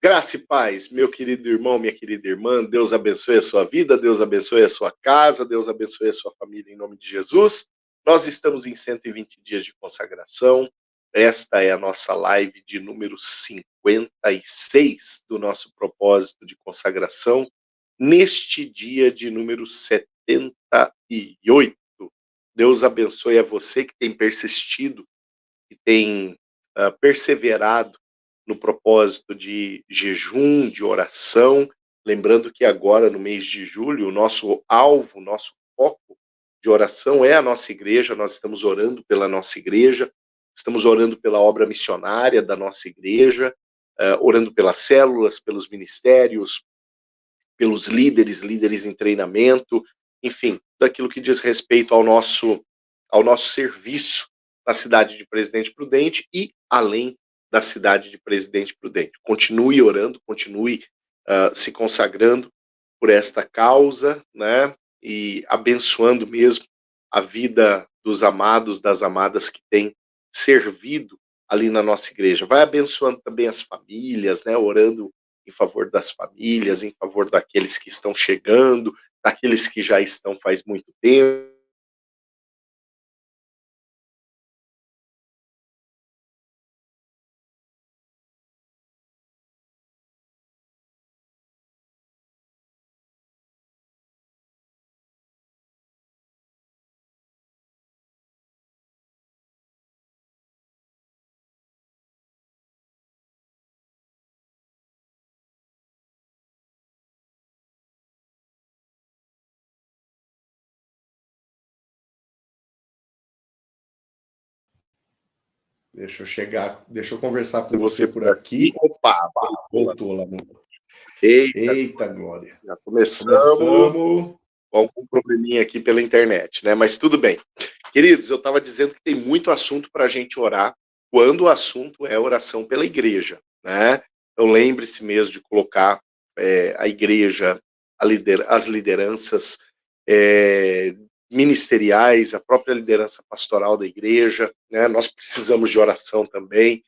Graça e paz, meu querido irmão, minha querida irmã, Deus abençoe a sua vida, Deus abençoe a sua casa, Deus abençoe a sua família em nome de Jesus. Nós estamos em 120 dias de consagração, esta é a nossa live de número 56 do nosso propósito de consagração, neste dia de número 78. Deus abençoe a você que tem persistido, que tem perseverado no propósito de jejum, de oração, lembrando que agora no mês de julho, o nosso alvo, o nosso foco de oração é a nossa igreja, nós estamos orando pela nossa igreja, estamos orando pela obra missionária da nossa igreja, orando pelas células, pelos ministérios, pelos líderes em treinamento, enfim, tudo aquilo que diz respeito ao nosso serviço na cidade de Presidente Prudente e além da cidade de Presidente Prudente. Continue orando, continue se consagrando por esta causa, né, e abençoando mesmo a vida dos amados, das amadas que têm servido ali na nossa igreja. Vai abençoando também as famílias, né, orando em favor das famílias, em favor daqueles que estão chegando, daqueles que já estão faz muito tempo. Deixa eu conversar com você por aqui. Opa, voltou lá. Eita, glória. Já começamos com algum probleminha aqui pela internet, né? Mas tudo bem. Queridos, eu estava dizendo que tem muito assunto para a gente orar quando o assunto é oração pela igreja, né? Então lembre-se mesmo de colocar a igreja, as lideranças ministeriais, a própria liderança pastoral da igreja, né? Nós precisamos de oração também.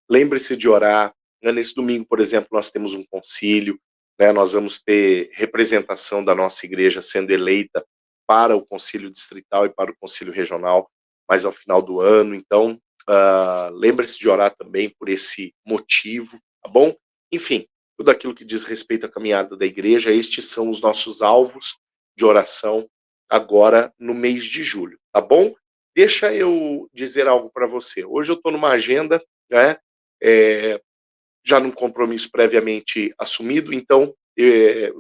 Lembre-se de orar. Nesse domingo, por exemplo, nós temos um concílio, né? Nós vamos ter representação da nossa igreja sendo eleita para o concílio distrital e para o concílio regional, mas ao final do ano. Então, lembre-se de orar também por esse motivo, tá bom? Enfim, tudo aquilo que diz respeito à caminhada da igreja, estes são os nossos alvos de oração agora no mês de julho, tá bom? Deixa eu dizer algo para você. Hoje eu estou numa agenda, né? Já num compromisso previamente assumido, então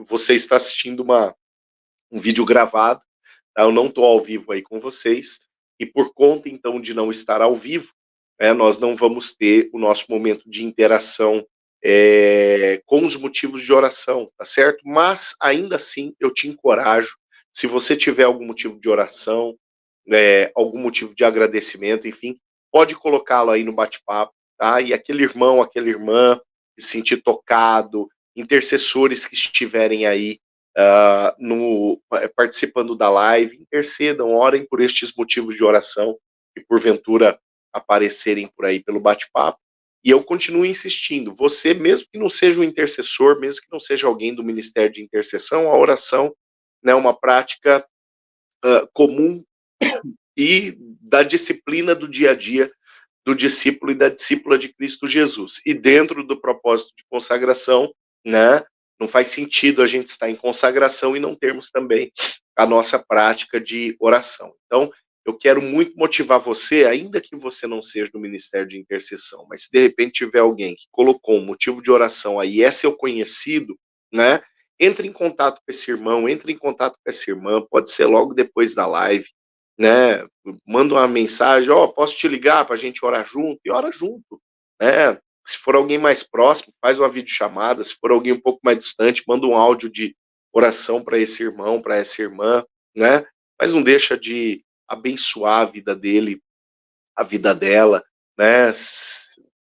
você está assistindo um vídeo gravado, tá? Eu não estou ao vivo aí com vocês, e por conta então de não estar ao vivo, nós não vamos ter o nosso momento de interação com os motivos de oração, tá certo? Mas ainda assim eu te encorajo, se você tiver algum motivo de oração, algum motivo de agradecimento, enfim, pode colocá-lo aí no bate-papo, tá? E aquele irmão, aquela irmã que se sentir tocado, intercessores que estiverem aí participando da live, intercedam, orem por estes motivos de oração e porventura aparecerem por aí pelo bate-papo. E eu continuo insistindo, você mesmo que não seja um intercessor, mesmo que não seja alguém do Ministério de Intercessão, a oração é uma prática comum e da disciplina do dia a dia do discípulo e da discípula de Cristo Jesus. E dentro do propósito de consagração, né, não faz sentido a gente estar em consagração e não termos também a nossa prática de oração. Então, eu quero muito motivar você, ainda que você não seja do Ministério de Intercessão, mas se de repente tiver alguém que colocou um motivo de oração aí, é seu conhecido, né, entre em contato com esse irmão, entre em contato com essa irmã, pode ser logo depois da live, né, manda uma mensagem, posso te ligar para a gente orar junto? E ora junto, né? Se for alguém mais próximo, faz uma videochamada, se for alguém um pouco mais distante, manda um áudio de oração para esse irmão, para essa irmã, né? Mas não deixa de abençoar a vida dele, a vida dela, né?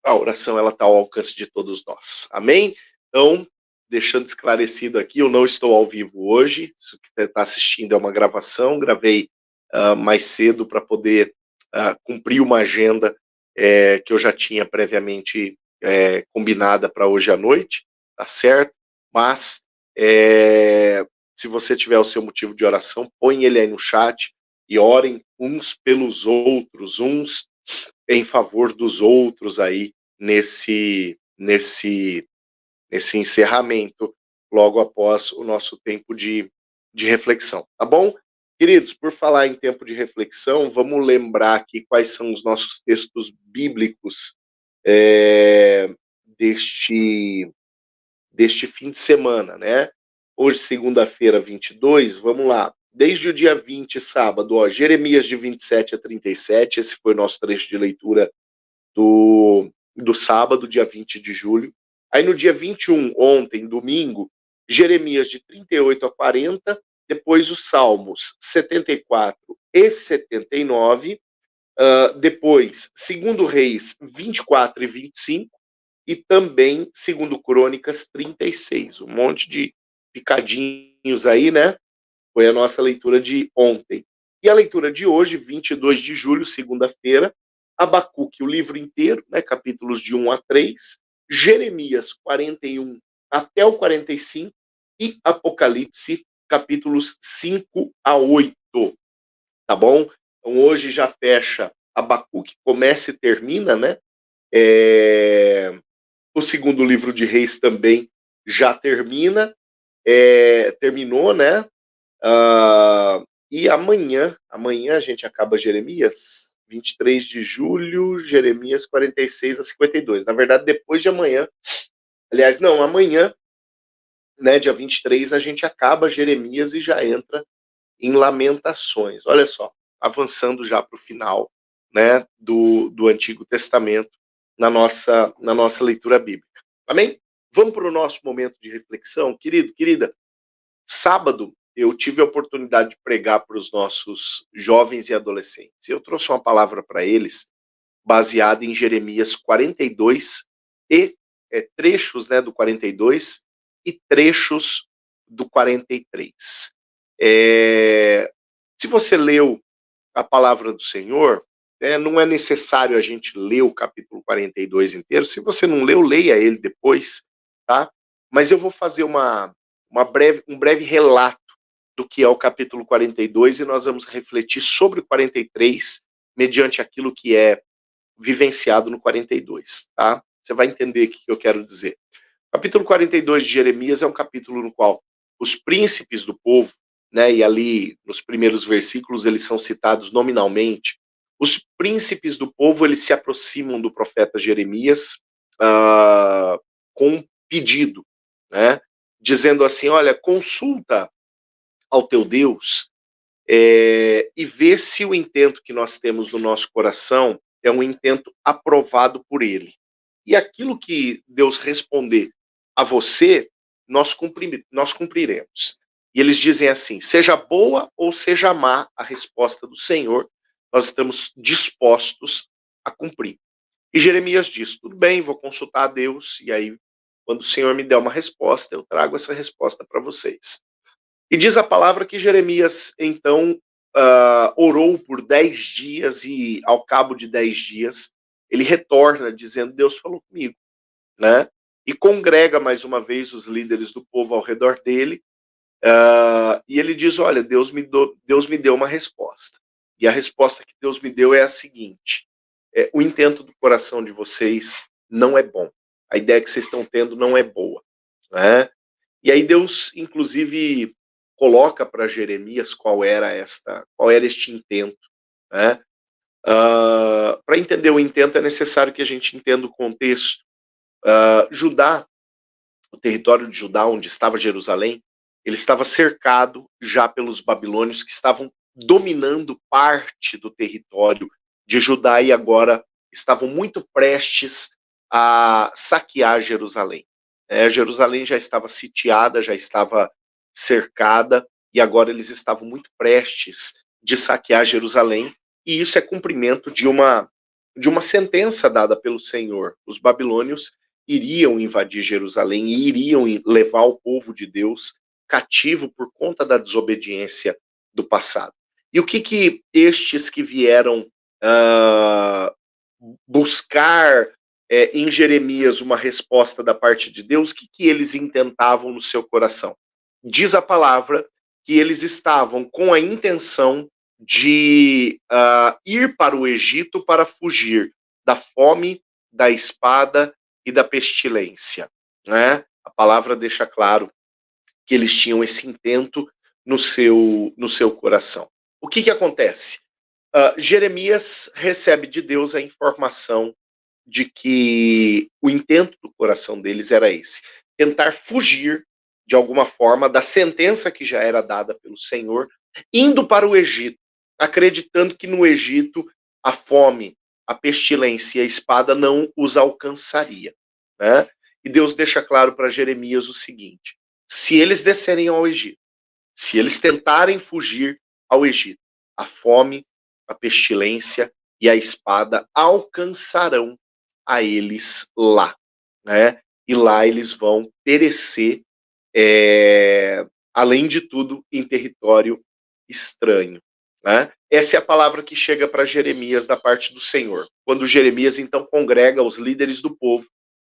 A oração, ela está ao alcance de todos nós. Amém? Então, deixando esclarecido aqui, eu não estou ao vivo hoje, isso que você está assistindo é uma gravação, gravei mais cedo para poder cumprir uma agenda que eu já tinha previamente combinada para hoje à noite, tá certo? Mas se você tiver o seu motivo de oração, põe ele aí no chat e orem uns pelos outros, uns em favor dos outros aí nesse encerramento, logo após o nosso tempo de reflexão, tá bom? Queridos, por falar em tempo de reflexão, vamos lembrar aqui quais são os nossos textos bíblicos deste fim de semana, né? Hoje, segunda-feira, 22, vamos lá. Desde o dia 20, sábado, ó, Jeremias de 27 a 37, esse foi o nosso trecho de leitura do sábado, dia 20 de julho. Aí no dia 21, ontem, domingo, Jeremias de 38 a 40, depois os Salmos 74 e 79, depois, segundo Reis 24 e 25, e também, segundo Crônicas 36. Um monte de picadinhos aí, né? Foi a nossa leitura de ontem. E a leitura de hoje, 22 de julho, segunda-feira, Abacuque, o livro inteiro, né, capítulos de 1 a 3, Jeremias 41 até o 45 e Apocalipse, capítulos 5 a 8. Tá bom? Então hoje já fecha Abacuque, começa e termina, né? O segundo livro de Reis também já termina, terminou, né? E amanhã a gente acaba Jeremias, 23 de julho, Jeremias 46 a 52. Na verdade, depois de amanhã, aliás, não, amanhã, né, dia 23, a gente acaba Jeremias e já entra em Lamentações. Olha só, avançando já para o final, né, do Antigo Testamento na nossa leitura bíblica. Amém? Vamos para o nosso momento de reflexão, querido, querida. Sábado eu tive a oportunidade de pregar para os nossos jovens e adolescentes. Eu trouxe uma palavra para eles baseada em Jeremias 42 e trechos, né, do 42 e trechos do 43. Se você leu a palavra do Senhor, não é necessário a gente ler o capítulo 42 inteiro. Se você não leu, leia ele depois, tá? Mas eu vou fazer um breve relato do que é o capítulo 42 e nós vamos refletir sobre o 43 mediante aquilo que é vivenciado no 42, tá? Você vai entender o que eu quero dizer. O capítulo 42 de Jeremias é um capítulo no qual os príncipes do povo, né, e ali nos primeiros versículos eles são citados nominalmente, os príncipes do povo eles se aproximam do profeta Jeremias com um pedido, né, dizendo assim, olha, consulta ao teu Deus e vê se o intento que nós temos no nosso coração é um intento aprovado por ele. E aquilo que Deus responder a você, nós cumpriremos. E eles dizem assim, seja boa ou seja má a resposta do Senhor, nós estamos dispostos a cumprir. E Jeremias diz, tudo bem, vou consultar a Deus, e aí, quando o Senhor me der uma resposta, eu trago essa resposta para vocês. E diz a palavra que Jeremias, então, orou por 10 dias e, ao cabo de 10 dias, ele retorna dizendo, Deus falou comigo, né? E congrega mais uma vez os líderes do povo ao redor dele, e ele diz, olha, Deus me deu uma resposta. E a resposta que Deus me deu é a seguinte, o intento do coração de vocês não é bom. A ideia que vocês estão tendo não é boa, né? E aí Deus, inclusive, coloca para Jeremias qual era este intento, né? Para entender o intento é necessário que a gente entenda o contexto. Judá, o território de Judá, onde estava Jerusalém, ele estava cercado já pelos babilônios que estavam dominando parte do território de Judá e agora estavam muito prestes a saquear Jerusalém. Jerusalém já estava sitiada, já estava cercada, e agora eles estavam muito prestes de saquear Jerusalém, e isso é cumprimento de uma sentença dada pelo Senhor. Os babilônios iriam invadir Jerusalém e iriam levar o povo de Deus cativo por conta da desobediência do passado. E o que estes que vieram buscar em Jeremias uma resposta da parte de Deus, o que eles intentavam no seu coração? Diz a palavra que eles estavam com a intenção de ir para o Egito para fugir da fome, da espada e da pestilência, né? A palavra deixa claro que eles tinham esse intento no seu coração. O que acontece? Jeremias recebe de Deus a informação de que o intento do coração deles era esse: tentar fugir, de alguma forma, da sentença que já era dada pelo Senhor, indo para o Egito, acreditando que no Egito a fome, a pestilência e a espada não os alcançaria, né? E Deus deixa claro para Jeremias o seguinte: se eles descerem ao Egito, se eles tentarem fugir ao Egito, a fome, a pestilência e a espada alcançarão a eles lá, né? E lá eles vão perecer, além de tudo, em território estranho, né? Essa é a palavra que chega para Jeremias da parte do Senhor. Quando Jeremias então congrega os líderes do povo,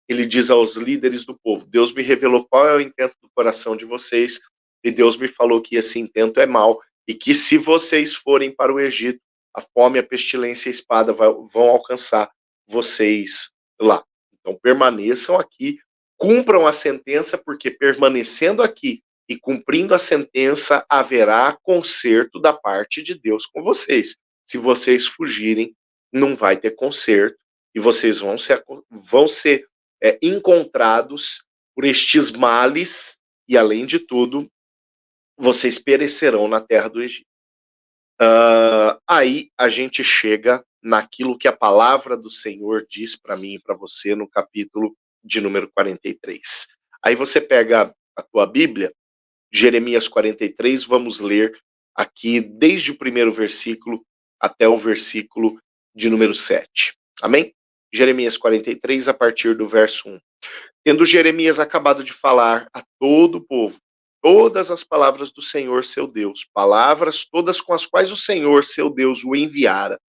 ele diz aos líderes do povo: Deus me revelou qual é o intento do coração de vocês, e Deus me falou que esse intento é mau, e que se vocês forem para o Egito, a fome, a pestilência e a espada vão alcançar vocês lá. Então permaneçam aqui, cumpram a sentença, porque permanecendo aqui e cumprindo a sentença, haverá conserto da parte de Deus com vocês. Se vocês fugirem, não vai ter conserto, e vocês vão ser encontrados por estes males, e além de tudo, vocês perecerão na terra do Egito. Aí a gente chega naquilo que a palavra do Senhor diz para mim e para você no capítulo de número 43. Aí você pega a tua Bíblia, Jeremias 43, vamos ler aqui desde o primeiro versículo até o versículo de número 7. Amém? Jeremias 43, a partir do verso 1. Tendo Jeremias acabado de falar a todo o povo todas as palavras do Senhor seu Deus, palavras todas com as quais o Senhor seu Deus o enviara.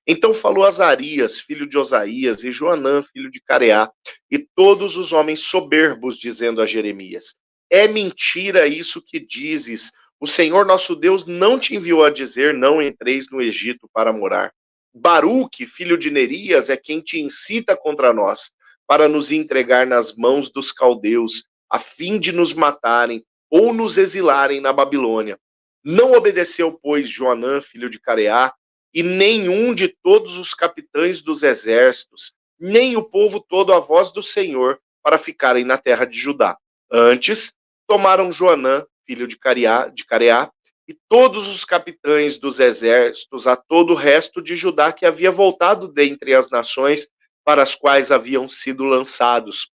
Então falou Azarias, filho de Osaías, e Joanã, filho de Careá, e todos os homens soberbos, dizendo a Jeremias: é mentira isso que dizes, o Senhor nosso Deus não te enviou a dizer: não entreis no Egito para morar. Baruque, filho de Nerias, é quem te incita contra nós, para nos entregar nas mãos dos caldeus, a fim de nos matarem ou nos exilarem na Babilônia. Não obedeceu, pois, Joanã, filho de Careá, e nenhum de todos os capitães dos exércitos, nem o povo todo a voz do Senhor, para ficarem na terra de Judá. Antes, tomaram Joanã, filho de Careá, e todos os capitães dos exércitos, a todo o resto de Judá que havia voltado dentre as nações para as quais haviam sido lançados,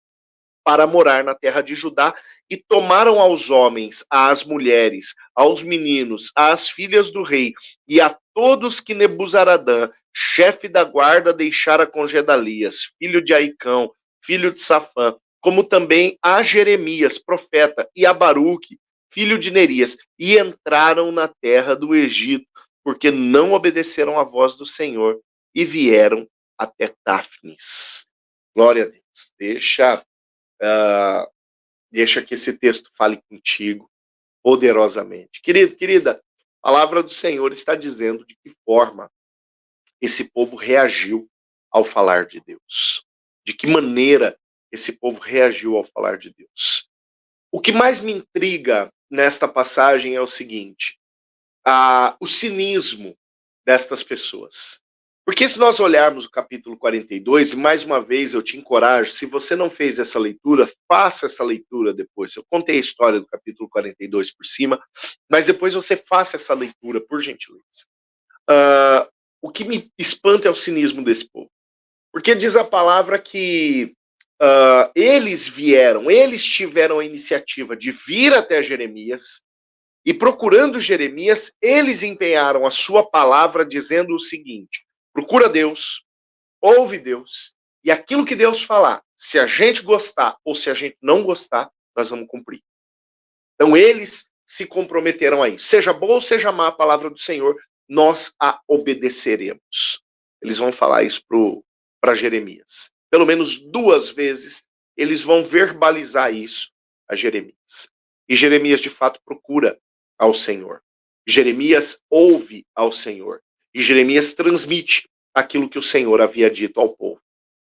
para morar na terra de Judá, e tomaram aos homens, às mulheres, aos meninos, às filhas do rei, e a todos que Nebuzaradã, chefe da guarda, deixara com Gedalias, filho de Aicão, filho de Safã, como também a Jeremias, profeta, e a Baruque, filho de Nerias, e entraram na terra do Egito, porque não obedeceram à voz do Senhor, e vieram até Táfnis. Glória a Deus. Deixa que esse texto fale contigo poderosamente. Querido, querida, a palavra do Senhor está dizendo de que forma esse povo reagiu ao falar de Deus. De que maneira esse povo reagiu ao falar de Deus. O que mais me intriga nesta passagem é o seguinte: o cinismo destas pessoas. Porque se nós olharmos o capítulo 42, e mais uma vez eu te encorajo, se você não fez essa leitura, faça essa leitura depois. Eu contei a história do capítulo 42 por cima, mas depois você faça essa leitura, por gentileza. O que me espanta é o cinismo desse povo. Porque diz a palavra que eles tiveram a iniciativa de vir até Jeremias, e procurando Jeremias, eles empenharam a sua palavra dizendo o seguinte: procura Deus, ouve Deus, e aquilo que Deus falar, se a gente gostar ou se a gente não gostar, nós vamos cumprir. Então eles se comprometeram a isso. Seja boa ou seja má a palavra do Senhor, nós a obedeceremos. Eles vão falar isso para Jeremias. pelo menos 2 vezes, eles vão verbalizar isso a Jeremias. E Jeremias, de fato, procura ao Senhor. Jeremias ouve ao Senhor. E Jeremias transmite aquilo que o Senhor havia dito ao povo.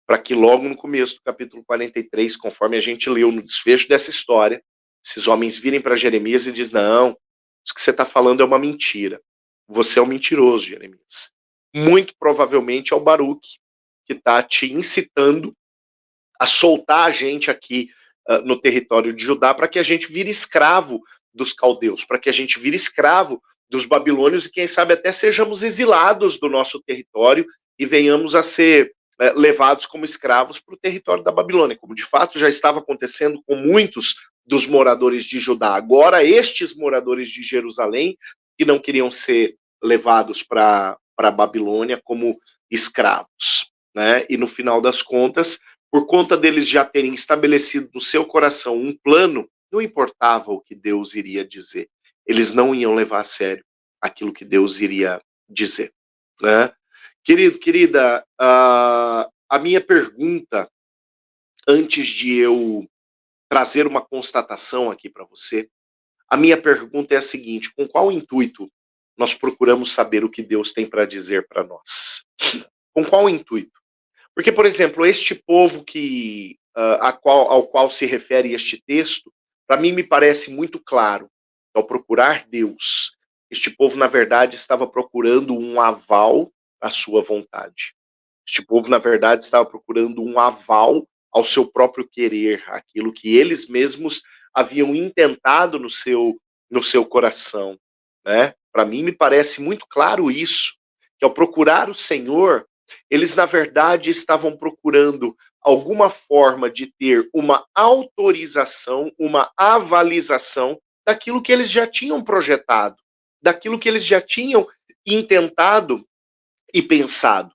Para que logo no começo do capítulo 43, conforme a gente leu no desfecho dessa história, esses homens virem para Jeremias e dizem: não, isso que você está falando é uma mentira. Você é um mentiroso, Jeremias. Muito provavelmente é o Baruque que está te incitando a soltar a gente aqui no território de Judá para que a gente vire escravo dos caldeus, para que a gente vire escravo dos babilônios e quem sabe até sejamos exilados do nosso território e venhamos a ser levados como escravos para o território da Babilônia, como de fato já estava acontecendo com muitos dos moradores de Judá. Agora estes moradores de Jerusalém que não queriam ser levados para a Babilônia como escravos, né? E no final das contas, por conta deles já terem estabelecido no seu coração um plano, não importava o que Deus iria dizer. Eles não iam levar a sério aquilo que Deus iria dizer, né? Querido, querida, a minha pergunta, antes de eu trazer uma constatação aqui para você, a minha pergunta é a seguinte: com qual intuito nós procuramos saber o que Deus tem para dizer para nós? Com qual intuito? Porque, por exemplo, este povo ao qual se refere este texto, para mim me parece muito claro, ao procurar Deus, este povo, na verdade, estava procurando um aval à sua vontade. Este povo, na verdade, estava procurando um aval ao seu próprio querer, aquilo que eles mesmos haviam intentado no seu coração, né? Para mim me parece muito claro isso, que ao procurar o Senhor, eles, na verdade, estavam procurando alguma forma de ter uma autorização, uma avalização daquilo que eles já tinham projetado, daquilo que eles já tinham intentado e pensado.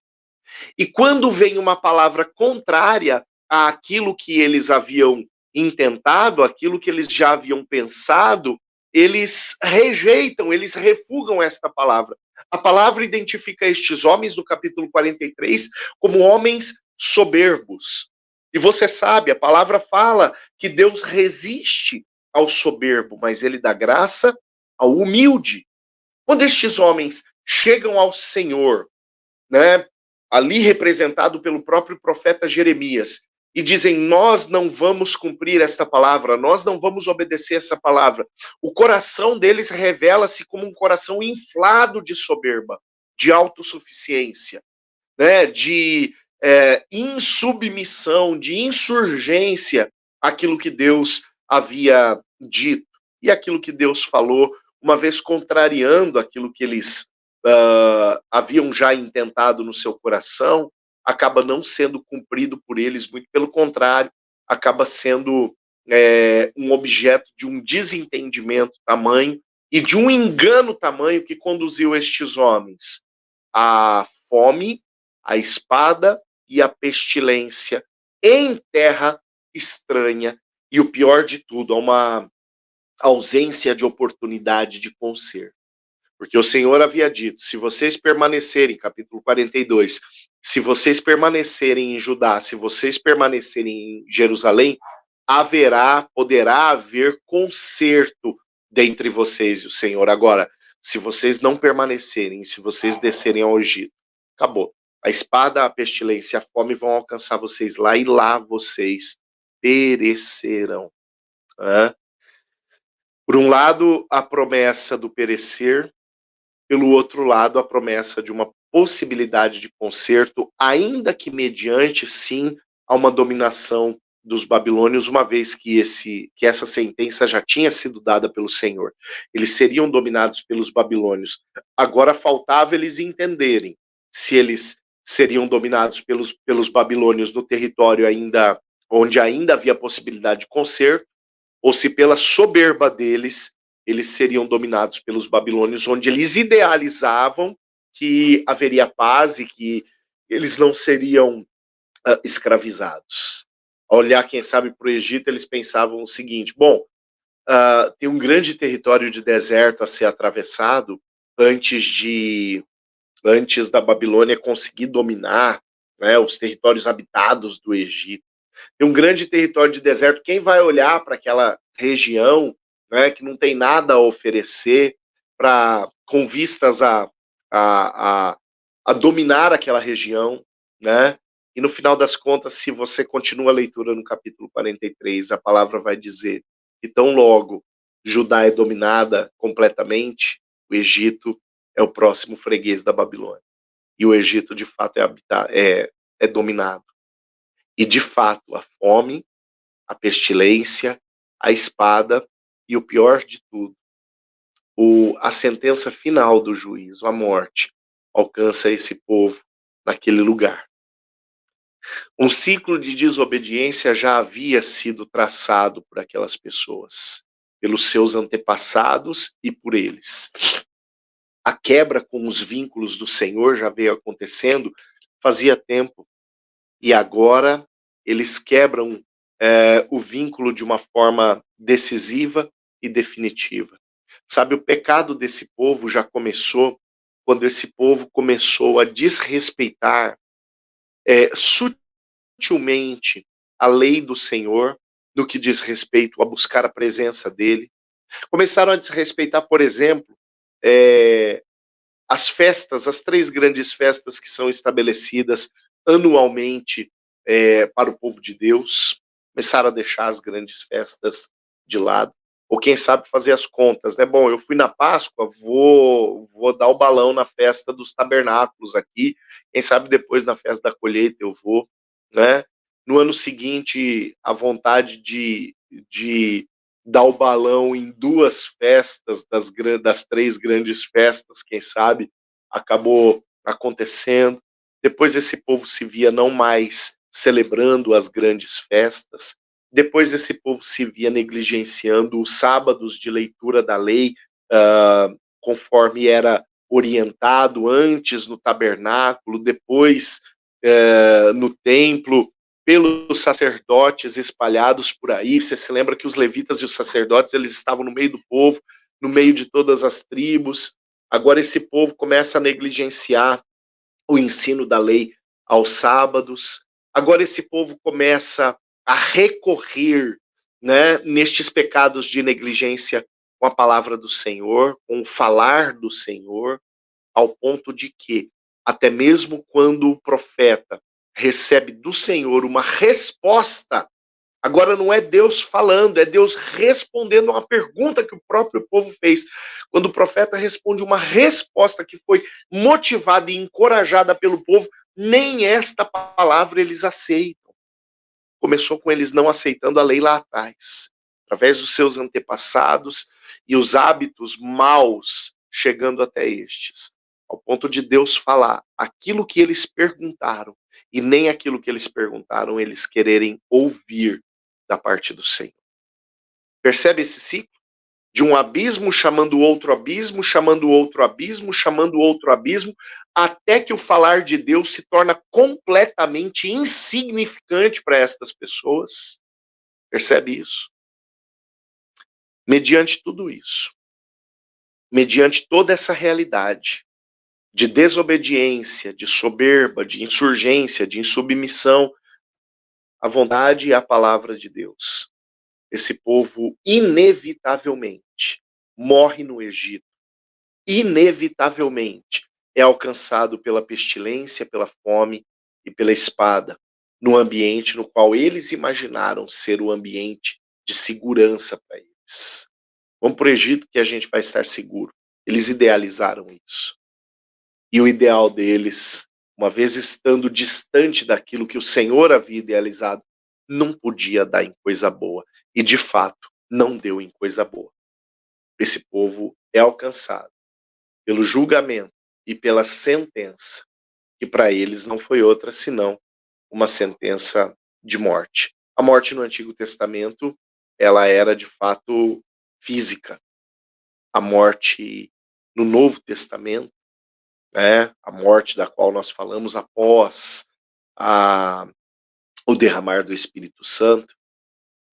E quando vem uma palavra contrária àquilo que eles haviam intentado, aquilo que eles já haviam pensado, eles rejeitam, eles refugam esta palavra. A palavra identifica estes homens, no capítulo 43, como homens soberbos. E você sabe, a palavra fala que Deus resiste ao soberbo, mas ele dá graça ao humilde. Quando estes homens chegam ao Senhor, né, ali representado pelo próprio profeta Jeremias, e dizem: nós não vamos cumprir esta palavra, nós não vamos obedecer essa palavra. O coração deles revela-se como um coração inflado de soberba, de autossuficiência, né, de insubmissão, de insurgência àquilo que Deus havia dito. E aquilo que Deus falou, uma vez contrariando aquilo que eles haviam já intentado no seu coração, acaba não sendo cumprido por eles, muito pelo contrário, acaba sendo um objeto de um desentendimento tamanho e de um engano tamanho que conduziu estes homens à fome, à espada e à pestilência em terra estranha, e o pior de tudo, a uma ausência de oportunidade de conserto. Porque o Senhor havia dito: se vocês permanecerem, capítulo 42, se vocês permanecerem em Judá, se vocês permanecerem em Jerusalém, poderá haver conserto dentre vocês e o Senhor. Agora, se vocês não permanecerem, se vocês descerem ao Egito, acabou. A espada, a pestilência e a fome vão alcançar vocês lá, e lá vocês perecerão. Por um lado, a promessa do perecer, pelo outro lado, a promessa de uma possibilidade de conserto, ainda que mediante, sim, a uma dominação dos babilônios, uma vez que essa sentença já tinha sido dada pelo Senhor. Eles seriam dominados pelos babilônios. Agora faltava eles entenderem se eles seriam dominados pelos babilônios no território onde ainda havia possibilidade de conserto, ou se pela soberba deles, eles seriam dominados pelos babilônios, onde eles idealizavam que haveria paz e que eles não seriam escravizados. Ao olhar, quem sabe, para o Egito, eles pensavam o seguinte: bom, tem um grande território de deserto a ser atravessado antes da Babilônia conseguir dominar né, os territórios habitados do Egito. Tem um grande território de deserto. Quem vai olhar para aquela região, né, que não tem nada a oferecer, com vistas a, a dominar aquela região, né? E no final das contas, se você continua a leitura no capítulo 43, a palavra vai dizer que tão logo Judá é dominada completamente, o Egito é o próximo freguês da Babilônia. E o Egito, de fato, é dominado. E, de fato, a fome, a pestilência, a espada e o pior de tudo, a sentença final do juízo, a morte, alcança esse povo naquele lugar. Um ciclo de desobediência já havia sido traçado por aquelas pessoas, pelos seus antepassados e por eles. A quebra com os vínculos do Senhor já veio acontecendo fazia tempo, e agora eles quebram o vínculo de uma forma decisiva e definitiva. Sabe, o pecado desse povo já começou quando esse povo começou a desrespeitar sutilmente a lei do Senhor no que diz respeito a buscar a presença dele. Começaram a desrespeitar, por exemplo, as festas, as 3 grandes festas que são estabelecidas anualmente para o povo de Deus. Começaram a deixar as grandes festas de lado. Ou quem sabe fazer as contas, né? Bom, eu fui na Páscoa, vou dar o balão na festa dos tabernáculos aqui. Quem sabe depois na festa da colheita eu vou, né? No ano seguinte, a vontade de dar o balão em 2 festas, das 3 grandes festas, quem sabe, acabou acontecendo. Depois esse povo se via não mais celebrando as grandes festas, depois esse povo se via negligenciando os sábados de leitura da lei, conforme era orientado antes no tabernáculo, depois no templo, pelos sacerdotes espalhados por aí. Você se lembra que os levitas e os sacerdotes, eles estavam no meio do povo, no meio de todas as tribos. Agora esse povo começa a negligenciar o ensino da lei aos sábados. Agora esse povo começa a recorrer, né, nestes pecados de negligência com a palavra do Senhor, com o falar do Senhor, ao ponto de que, até mesmo quando o profeta recebe do Senhor uma resposta, agora não é Deus falando, é Deus respondendo a uma pergunta que o próprio povo fez. Quando o profeta responde uma resposta que foi motivada e encorajada pelo povo, nem esta palavra eles aceitam. Começou com eles não aceitando a lei lá atrás, através dos seus antepassados e os hábitos maus chegando até estes, ao ponto de Deus falar aquilo que eles perguntaram, e nem aquilo que eles perguntaram eles quererem ouvir da parte do Senhor. Percebe esse ciclo? De um abismo chamando outro abismo, chamando outro abismo, chamando outro abismo, até que o falar de Deus se torna completamente insignificante para estas pessoas. Percebe isso? Mediante tudo isso, mediante toda essa realidade de desobediência, de soberba, de insurgência, de insubmissão à vontade e à palavra de Deus, esse povo inevitavelmente morre no Egito, inevitavelmente é alcançado pela pestilência, pela fome e pela espada, no ambiente no qual eles imaginaram ser o ambiente de segurança para eles. Vamos para o Egito que a gente vai estar seguro. Eles idealizaram isso. E o ideal deles, uma vez estando distante daquilo que o Senhor havia idealizado, não podia dar em coisa boa. E, de fato, não deu em coisa boa. Esse povo é alcançado pelo julgamento e pela sentença, que para eles não foi outra senão uma sentença de morte. A morte no Antigo Testamento, ela era de fato física. A morte no Novo Testamento, né, a morte da qual nós falamos após o derramar do Espírito Santo,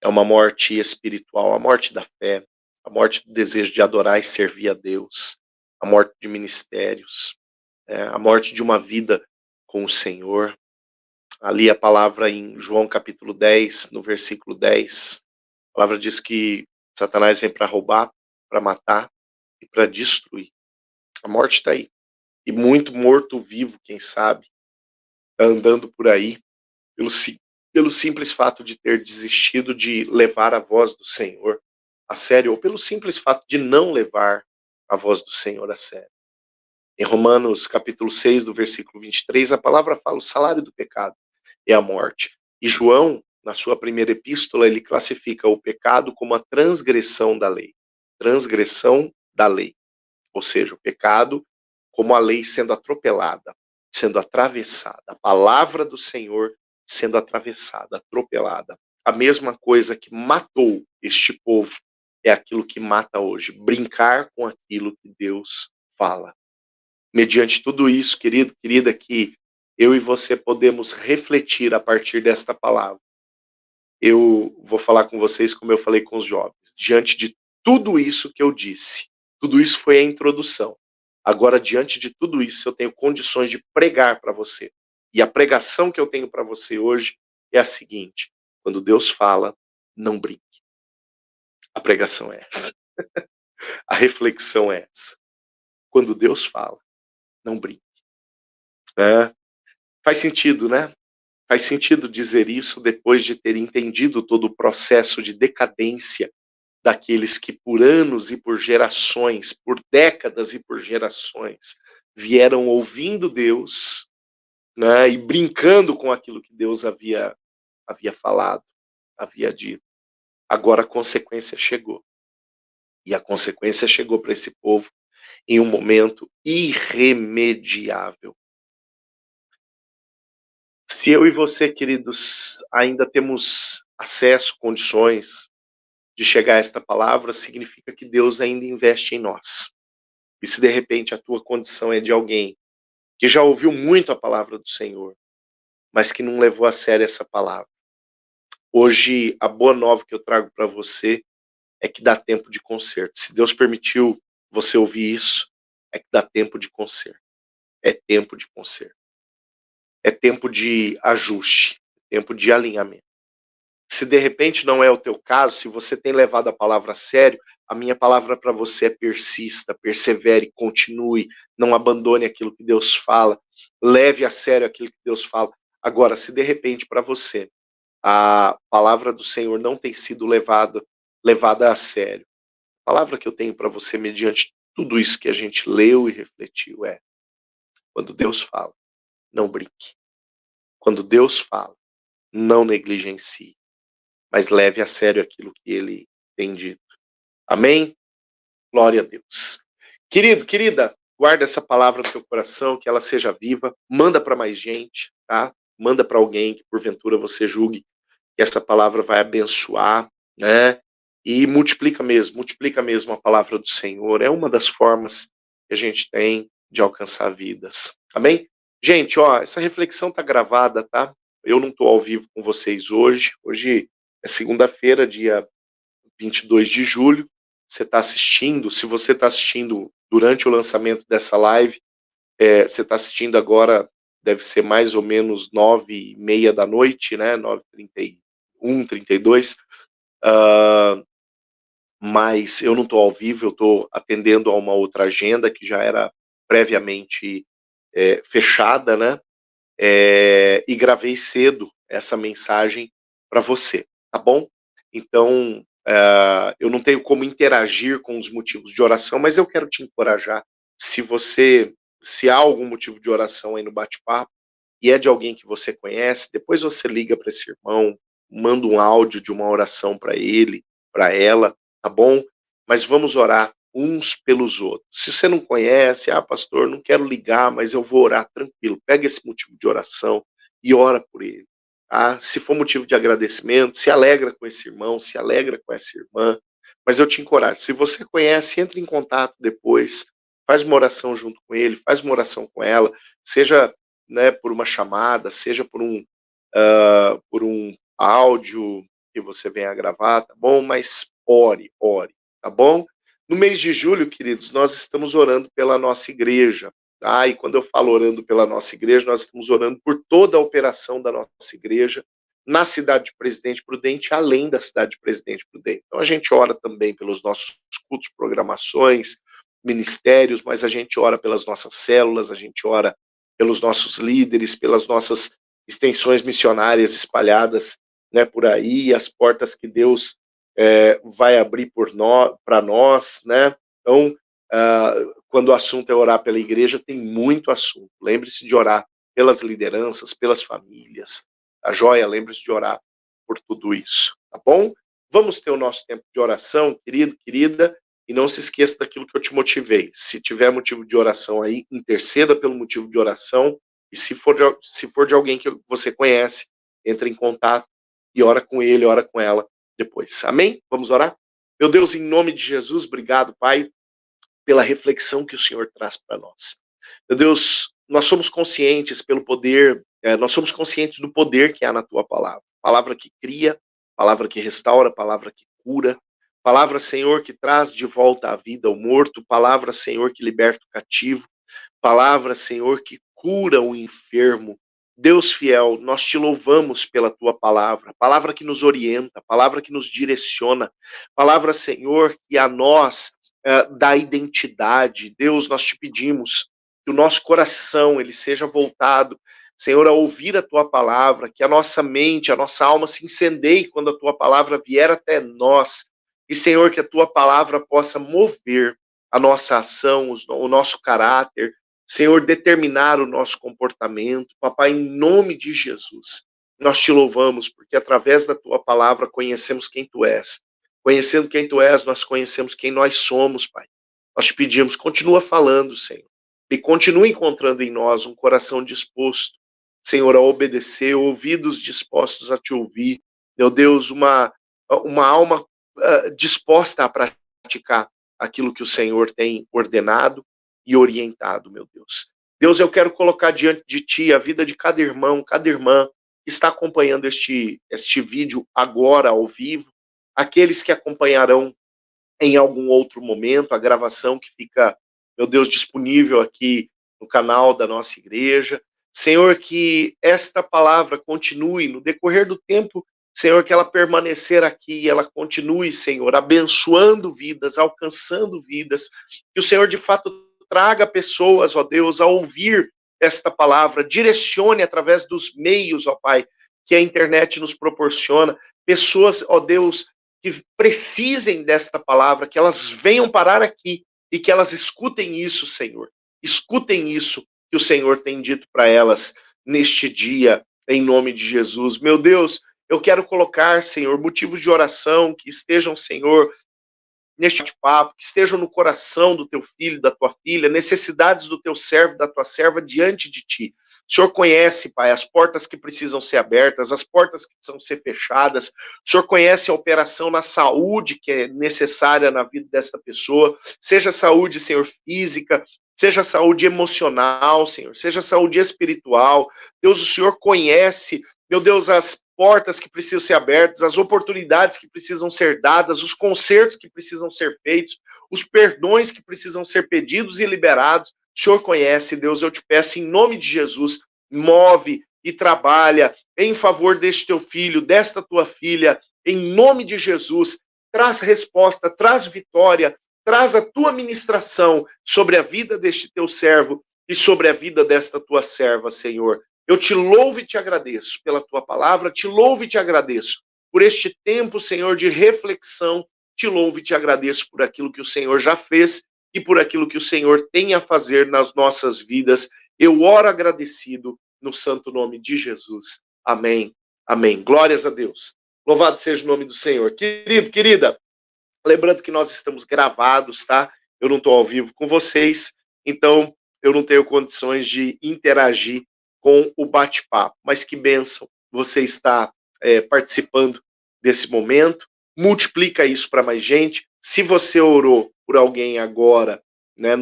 é uma morte espiritual, a morte da fé, a morte do desejo de adorar e servir a Deus, a morte de ministérios, a morte de uma vida com o Senhor. Ali a palavra em João capítulo 10, no versículo 10, a palavra diz que Satanás vem para roubar, para matar e para destruir. A morte está aí. E muito morto-vivo, quem sabe, tá andando por aí, pelo simples fato de ter desistido de levar a voz do Senhor a sério, ou pelo simples fato de não levar a voz do Senhor a sério. Em Romanos capítulo 6, do versículo 23, a palavra fala: o salário do pecado é a morte. E João, na sua primeira epístola, ele classifica o pecado como a transgressão da lei. Transgressão da lei. Ou seja, o pecado como a lei sendo atropelada, sendo atravessada. A palavra do Senhor sendo atravessada, atropelada. A mesma coisa que matou este povo é aquilo que mata hoje. Brincar com aquilo que Deus fala. Mediante tudo isso, querido, querida, que eu e você podemos refletir a partir desta palavra. Eu vou falar com vocês como eu falei com os jovens. Diante de tudo isso que eu disse, tudo isso foi a introdução. Agora, diante de tudo isso, eu tenho condições de pregar para você. E a pregação que eu tenho para você hoje é a seguinte: quando Deus fala, não brinque. A pregação é essa. A reflexão é essa. Quando Deus fala, não brinque. Faz sentido, né? Faz sentido dizer isso depois de ter entendido todo o processo de decadência daqueles que por anos e por gerações, por décadas e por gerações, vieram ouvindo Deus, né, e brincando com aquilo que Deus havia falado, havia dito. Agora a consequência chegou. E a consequência chegou para esse povo em um momento irremediável. Se eu e você, queridos, ainda temos acesso, condições de chegar a esta palavra, significa que Deus ainda investe em nós. E se de repente a tua condição é de alguém que já ouviu muito a palavra do Senhor, mas que não levou a sério essa palavra, hoje a boa nova que eu trago para você é que dá tempo de conserto. Se Deus permitiu você ouvir isso, é que dá tempo de conserto. É tempo de conserto. É tempo de ajuste, tempo de alinhamento. Se de repente não é o teu caso, se você tem levado a palavra a sério, a minha palavra para você é persista, persevere, continue, não abandone aquilo que Deus fala, leve a sério aquilo que Deus fala. Agora, se de repente para você a palavra do Senhor não tem sido levada a sério, a palavra que eu tenho para você mediante tudo isso que a gente leu e refletiu é: quando Deus fala, não brinque. Quando Deus fala, não negligencie, mas leve a sério aquilo que ele tem dito. Amém? Glória a Deus. Querido, querida, guarda essa palavra no teu coração, que ela seja viva, manda para mais gente, tá? Manda para alguém que porventura você julgue que essa palavra vai abençoar, né? E multiplica mesmo a palavra do Senhor. É uma das formas que a gente tem de alcançar vidas. Amém? Gente, ó, essa reflexão tá gravada, tá? Eu não tô ao vivo com vocês hoje. Hoje é segunda-feira, dia 22 de julho. Você está assistindo, se você está assistindo durante o lançamento dessa live, você está assistindo agora, deve ser mais ou menos 9h30 da noite, né? 9h31, 32. Mas eu não estou ao vivo, eu estou atendendo a uma outra agenda que já era previamente fechada, né? E gravei cedo essa mensagem para você, tá bom? Então, eu não tenho como interagir com os motivos de oração, mas eu quero te encorajar. Se há algum motivo de oração aí no bate-papo, e é de alguém que você conhece, depois você liga para esse irmão, manda um áudio de uma oração para ele, para ela, tá bom? Mas vamos orar uns pelos outros. Se você não conhece, pastor, não quero ligar, mas eu vou orar tranquilo. Pega esse motivo de oração e ora por ele. Tá? Se for motivo de agradecimento, se alegra com esse irmão, se alegra com essa irmã. Mas eu te encorajo, se você conhece, entre em contato depois, faz uma oração junto com ele, faz uma oração com ela, seja, né, por uma chamada, seja por um áudio que você venha a gravar, tá bom? Mas ore, tá bom? No mês de julho, queridos, nós estamos orando pela nossa igreja. E quando eu falo orando pela nossa igreja, nós estamos orando por toda a operação da nossa igreja na cidade de Presidente Prudente, além da cidade de Presidente Prudente. Então a gente ora também pelos nossos cultos, programações, ministérios, mas a gente ora pelas nossas células, a gente ora pelos nossos líderes, pelas nossas extensões missionárias espalhadas, né, por aí, as portas que Deus vai abrir para nós, né? Então, quando o assunto é orar pela igreja, tem muito assunto. Lembre-se de orar pelas lideranças, pelas famílias. Tá joia? Lembre-se de orar por tudo isso, tá bom? Vamos ter o nosso tempo de oração, querido, querida, e não se esqueça daquilo que eu te motivei. Se tiver motivo de oração aí, interceda pelo motivo de oração, e se for de alguém que você conhece, entre em contato e ora com ele, ora com ela depois. Amém? Vamos orar? Meu Deus, em nome de Jesus, obrigado, Pai, pela reflexão que o Senhor traz para nós. Meu Deus, nós somos conscientes pelo poder, nós somos conscientes do poder que há na Tua palavra. Palavra que cria, palavra que restaura, palavra que cura, palavra, Senhor, que traz de volta à vida o morto, palavra, Senhor, que liberta o cativo, palavra, Senhor, que cura o enfermo. Deus fiel, nós te louvamos pela tua palavra, palavra que nos orienta, palavra que nos direciona, palavra, Senhor, que a nós dá identidade. Deus, nós te pedimos que o nosso coração ele seja voltado, Senhor, a ouvir a tua palavra, que a nossa mente, a nossa alma se incendeie quando a tua palavra vier até nós, e, Senhor, que a tua palavra possa mover a nossa ação, o nosso caráter, Senhor, determinar o nosso comportamento. Papai, em nome de Jesus, nós te louvamos, porque através da tua palavra conhecemos quem tu és. Conhecendo quem tu és, nós conhecemos quem nós somos, Pai. Nós te pedimos, continua falando, Senhor, e continua encontrando em nós um coração disposto, Senhor, a obedecer, ouvidos dispostos a te ouvir. Meu Deus, uma alma disposta a praticar aquilo que o Senhor tem ordenado e orientado, meu Deus. Deus, eu quero colocar diante de ti a vida de cada irmão, cada irmã que está acompanhando este vídeo agora, ao vivo, aqueles que acompanharão em algum outro momento, a gravação que fica, meu Deus, disponível aqui no canal da nossa igreja. Senhor, que esta palavra continue no decorrer do tempo, Senhor, que ela permanecer aqui, ela continue, Senhor, abençoando vidas, alcançando vidas, que o Senhor de fato traga pessoas, ó Deus, a ouvir esta palavra, direcione através dos meios, ó Pai, que a internet nos proporciona, pessoas, ó Deus, que precisem desta palavra, que elas venham parar aqui e que elas escutem isso, Senhor. Escutem isso que o Senhor tem dito para elas neste dia, em nome de Jesus. Meu Deus, eu quero colocar, Senhor, motivos de oração que estejam, Senhor, neste bate-papo, que estejam no coração do teu filho, da tua filha, necessidades do teu servo, da tua serva diante de ti. O Senhor conhece, Pai, as portas que precisam ser abertas, as portas que precisam ser fechadas. O Senhor conhece a operação na saúde que é necessária na vida desta pessoa, seja saúde, Senhor, física, seja saúde emocional, Senhor, seja saúde espiritual. Deus, o Senhor conhece, meu Deus, as portas que precisam ser abertas, as oportunidades que precisam ser dadas, os consertos que precisam ser feitos, os perdões que precisam ser pedidos e liberados. O Senhor conhece, Deus, eu te peço em nome de Jesus, move e trabalha em favor deste teu filho, desta tua filha, em nome de Jesus, traz resposta, traz vitória, traz a tua ministração sobre a vida deste teu servo e sobre a vida desta tua serva, Senhor. Eu te louvo e te agradeço pela tua palavra, te louvo e te agradeço por este tempo, Senhor, de reflexão, te louvo e te agradeço por aquilo que o Senhor já fez e por aquilo que o Senhor tem a fazer nas nossas vidas. Eu oro agradecido no santo nome de Jesus. Amém. Amém. Glórias a Deus. Louvado seja o nome do Senhor. Querido, querida, lembrando que nós estamos gravados, tá? Eu não estou ao vivo com vocês, então eu não tenho condições de interagir com o bate-papo. Mas que bênção você está participando desse momento. Multiplica isso para mais gente. Se você orou por alguém agora, né,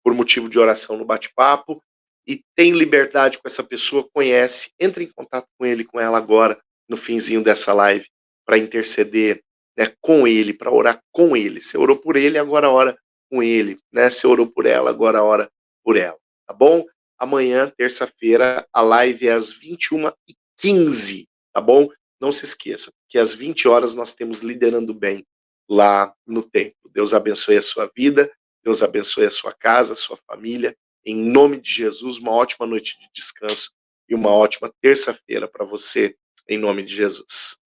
por motivo de oração no bate-papo, e tem liberdade com essa pessoa, conhece, entre em contato com ele, com ela agora, no finzinho dessa live, para interceder, né, com ele, para orar com ele. Você orou por ele, agora ora com ele, né? Você orou por ela, agora ora por ela, tá bom? Amanhã, terça-feira, a live é às 21h15, tá bom? Não se esqueça, que às 20 horas nós temos Liderando Bem lá no templo. Deus abençoe a sua vida, Deus abençoe a sua casa, a sua família. Em nome de Jesus, uma ótima noite de descanso e uma ótima terça-feira para você, em nome de Jesus.